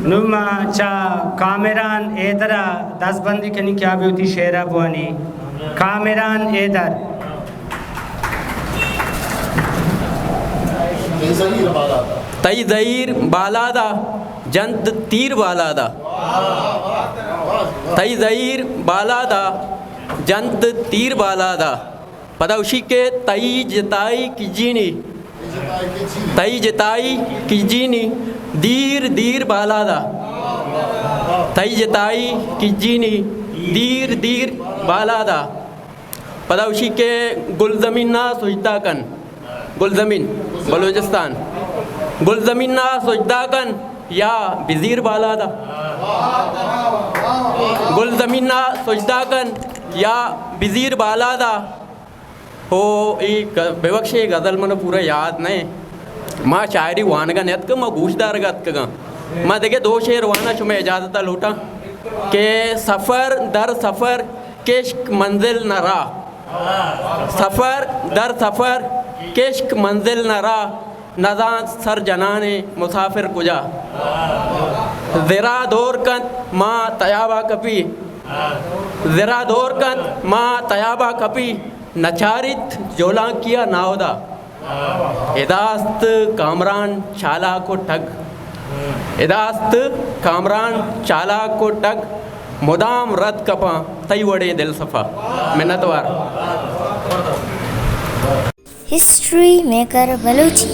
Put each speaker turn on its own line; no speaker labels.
नुमा चा कामेरान एदरा दसबंदी कनी क्या भी होती शेरा बुआनी कामेरान एदर
तई दईर बालादा जंत तीर बालादा तई दईर बालादा जंत तीर बालादा पदौशी के तई जताई किजीनी तई जताई किजीनी दीर दीर बालादा तई जताई किजीनी दीर दीर बालादा पदौशी के गुलजमीन ना सुजदा कन गुलजमीन बलूचिस्तान गुलजमीन ना सुजदा कन या बिजीर बालादा गुलजमीन ना सुजदा कन या बिजीर बालादा हो एक बेबक्षे गज़ल मन पूरा याद नहीं माँ शायरी वानगा नेत का माँ गूशदार गत का माँ देखे दो शेर वाना चुमे इजाज़त लूटा के सफ़र दर सफ़र केश्क मंजिल न रा सफ़र दर सफ़र केश्क मंजिल न रा नज़ा सर जनाने मुसाफिर कुजा ज़रा दौर कन माँ तयाबा कपी ज़रा दौर कन माँ तयाबा कपी नचारित जोला किया नावदा इदास्त कामरान चाला को ठग इदास्त कामरान चाला को ठग मुदाम रद कपा तई वड़े दिल सफ़ा मिन्नतवार
हिस्ट्री मेकर बलूची।